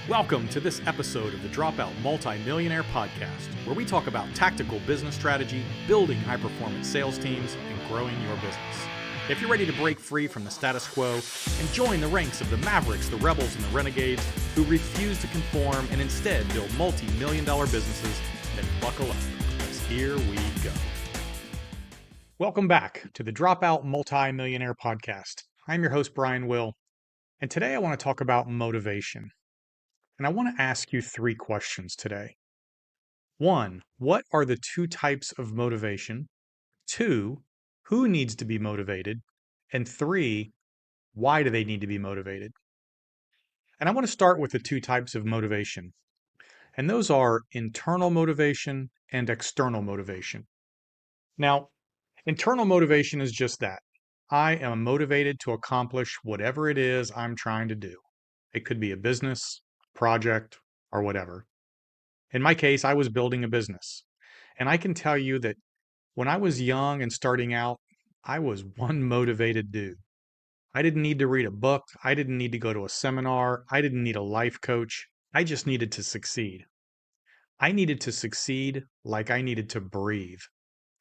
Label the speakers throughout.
Speaker 1: Welcome to this episode of the Dropout Multi Millionaire Podcast, where we talk about tactical business strategy, building high-performance sales teams, and growing your business. If you're ready to break free from the status quo and join the ranks of the mavericks, the rebels, and the renegades who refuse to conform and instead build multi-million-dollar businesses, then buckle up, because here we go. Welcome back to the Dropout Multi Millionaire Podcast. I'm your host, Brian Will, and today I want to talk about motivation. And I want to ask you three questions today. One, what are the two types of motivation? Two, who needs to be motivated? And three, why do they need to be motivated? And I want to start with the two types of motivation. And those are internal motivation and external motivation. Now, internal motivation is just that. I am motivated to accomplish whatever it is I'm trying to do. It could be a business, project, or whatever. In my case, I was building a business. And I can tell you that when I was young and starting out, I was one motivated dude. I didn't need to read a book. I didn't need to go to a seminar. I didn't need a life coach. I just needed to succeed. I needed to succeed like I needed to breathe.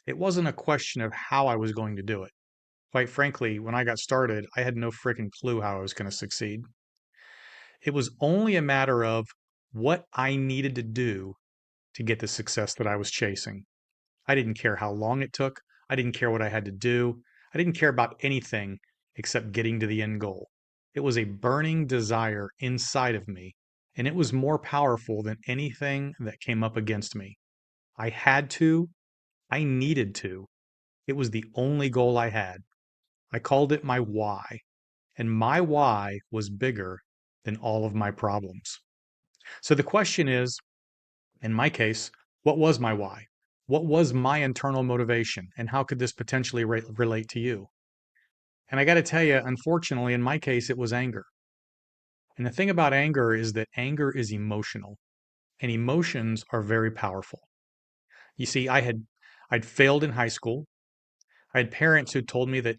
Speaker 1: It wasn't a question of how I was going to do it. Quite frankly, when I got started, I had no freaking clue how I was going to succeed. It was only a matter of what I needed to do to get the success that I was chasing. I didn't care how long it took. I didn't care what I had to do. I didn't care about anything except getting to the end goal. It was a burning desire inside of me, and it was more powerful than anything that came up against me. I had to. I needed to. It was the only goal I had. I called it my why, and my why was bigger than all of my problems. So the question is, in my case, what was my why? What was my internal motivation? And how could this potentially relate to you? And I got to tell you, unfortunately, in my case, it was anger. And the thing about anger is that anger is emotional, and emotions are very powerful. You see, I'd failed in high school. I had parents who told me that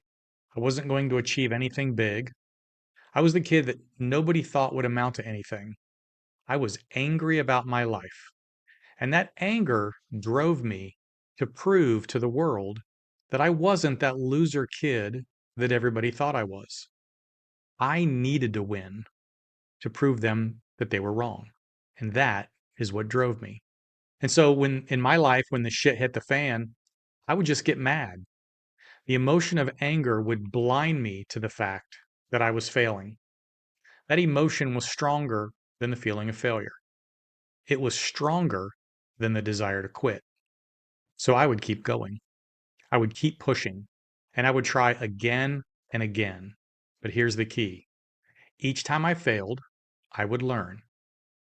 Speaker 1: I wasn't going to achieve anything big. I was the kid that nobody thought would amount to anything. I was angry about my life. And that anger drove me to prove to the world that I wasn't that loser kid that everybody thought I was. I needed to win to prove them that they were wrong. And that is what drove me. And so when in my life, when the shit hit the fan, I would just get mad. The emotion of anger would blind me to the fact that I was failing. That emotion was stronger than the feeling of failure. It was stronger than the desire to quit. So I would keep going. I would keep pushing, and I would try again and again. But here's the key. Each time I failed, I would learn,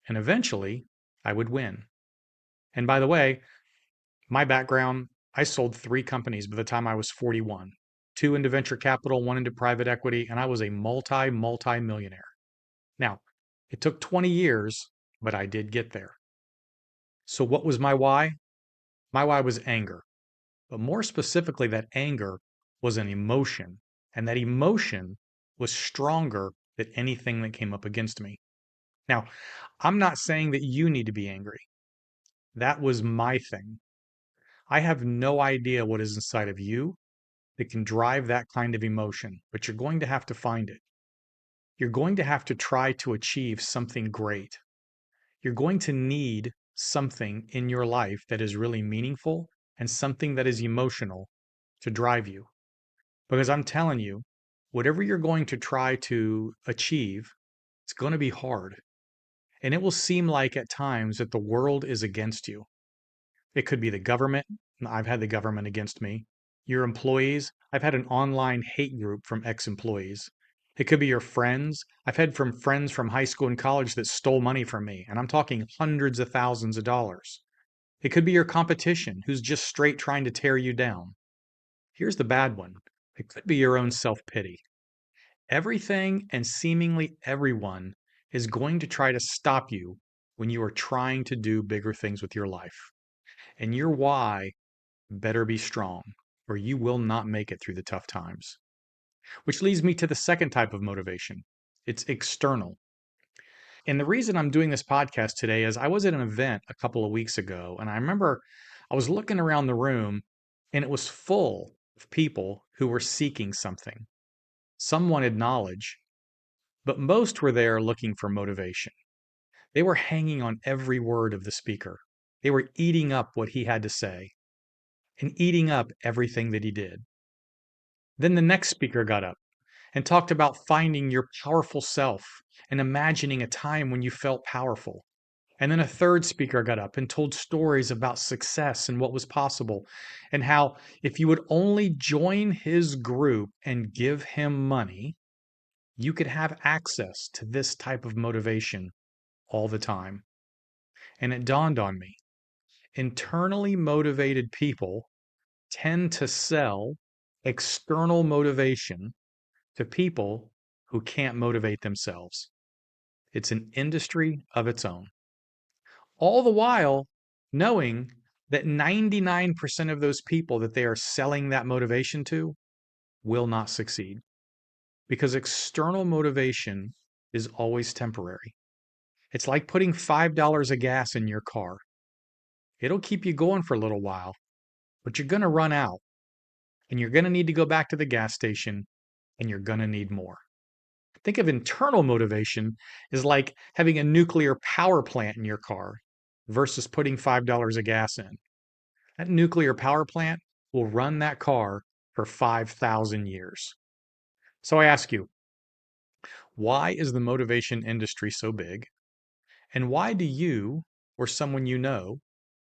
Speaker 1: and eventually I would win. And by the way, my background, I sold 3 companies by the time I was 41, 2 into venture capital, 1 into private equity, and I was a multi-millionaire. Now, it took 20 years, but I did get there. So what was my why? My why was anger. But more specifically, that anger was an emotion, and that emotion was stronger than anything that came up against me. Now, I'm not saying that you need to be angry. That was my thing. I have no idea what is inside of you that can drive that kind of emotion, but you're going to have to find it. You're going to have to try to achieve something great. You're going to need something in your life that is really meaningful and something that is emotional to drive you. Because I'm telling you, whatever you're going to try to achieve, it's going to be hard. And it will seem like at times that the world is against you. It could be the government. I've had the government against me. Your employees. I've had an online hate group from ex-employees. It could be your friends. I've had from friends from high school and college that stole money from me, and I'm talking hundreds of thousands of dollars. It could be your competition who's just straight trying to tear you down. Here's the bad one. It could be your own self-pity. Everything and seemingly everyone is going to try to stop you when you are trying to do bigger things with your life. And your why better be strong, or you will not make it through the tough times. Which leads me to the second type of motivation. It's external. And the reason I'm doing this podcast today is I was at an event a couple of weeks ago, and I remember I was looking around the room and it was full of people who were seeking something. Some wanted knowledge, but most were there looking for motivation. They were hanging on every word of the speaker. They were eating up what he had to say and eating up everything that he did. Then the next speaker got up and talked about finding your powerful self and imagining a time when you felt powerful. And then a third speaker got up and told stories about success and what was possible, and how if you would only join his group and give him money, you could have access to this type of motivation all the time. And it dawned on me, internally motivated people tend to sell external motivation to people who can't motivate themselves. It's an industry of its own. All the while knowing that 99% of those people that they are selling that motivation to will not succeed, because external motivation is always temporary. It's like putting $5 of gas in your car. It'll keep you going for a little while, but you're going to run out and you're going to need to go back to the gas station and you're going to need more. Think of internal motivation as like having a nuclear power plant in your car versus putting $5 of gas in. That nuclear power plant will run that car for 5,000 years. So I ask you, why is the motivation industry so big? And why do you or someone you know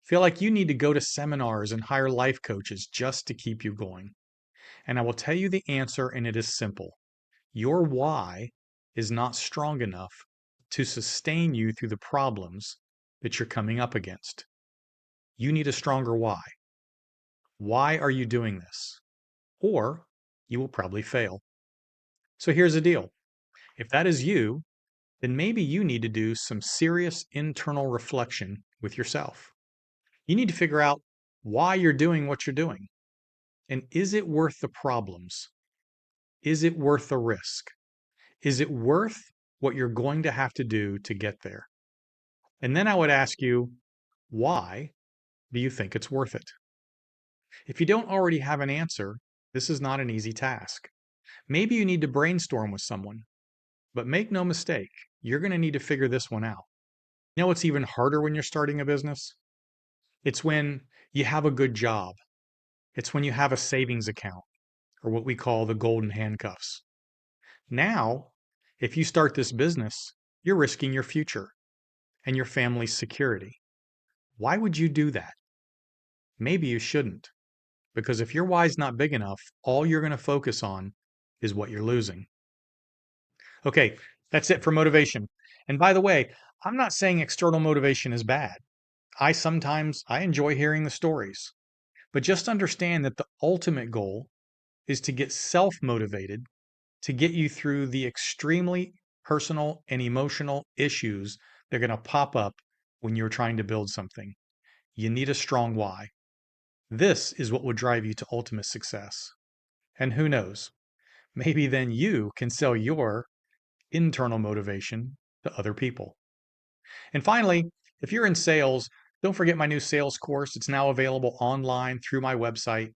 Speaker 1: feel like you need to go to seminars and hire life coaches just to keep you going? And I will tell you the answer, and it is simple. Your why is not strong enough to sustain you through the problems that you're coming up against. You need a stronger why. Why are you doing this? Or you will probably fail. So here's the deal. If that is you, then maybe you need to do some serious internal reflection with yourself. You need to figure out why you're doing what you're doing. And is it worth the problems? Is it worth the risk? Is it worth what you're going to have to do to get there? And then I would ask you, why do you think it's worth it? If you don't already have an answer, this is not an easy task. Maybe you need to brainstorm with someone, but make no mistake, you're going to need to figure this one out. You know what's even harder when you're starting a business? It's when you have a good job. It's when you have a savings account, or what we call the golden handcuffs. Now, if you start this business, you're risking your future and your family's security. Why would you do that? Maybe you shouldn't, because if your why's not big enough, all you're going to focus on is what you're losing. Okay, that's it for motivation. And by the way, I'm not saying external motivation is bad. I enjoy hearing the stories. But just understand that the ultimate goal is to get self-motivated to get you through the extremely personal and emotional issues that are going to pop up when you're trying to build something. You need a strong why. This is what will drive you to ultimate success. And who knows, maybe then you can sell your internal motivation to other people. And finally, if you're in sales, don't forget my new sales course. It's now available online through my website,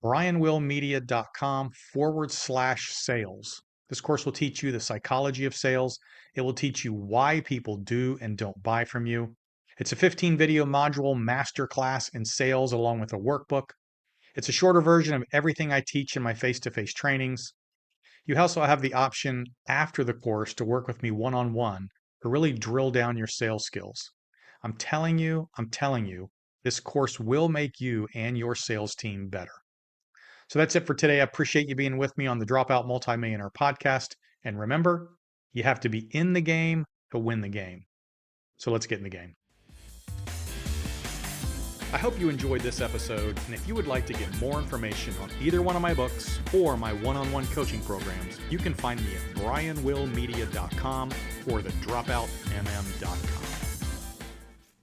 Speaker 1: brianwillmedia.com/sales. This course will teach you the psychology of sales. It will teach you why people do and don't buy from you. It's a 15-video module masterclass in sales along with a workbook. It's a shorter version of everything I teach in my face-to-face trainings. You also have the option after the course to work with me one-on-one to really drill down your sales skills. I'm telling you, this course will make you and your sales team better. So that's it for today. I appreciate you being with me on the Dropout Multi Millionaire Podcast. And remember, you have to be in the game to win the game. So let's get in the game. I hope you enjoyed this episode, and if you would like to get more information on either one of my books or my one-on-one coaching programs, you can find me at brianwillmedia.com or thedropoutmm.com.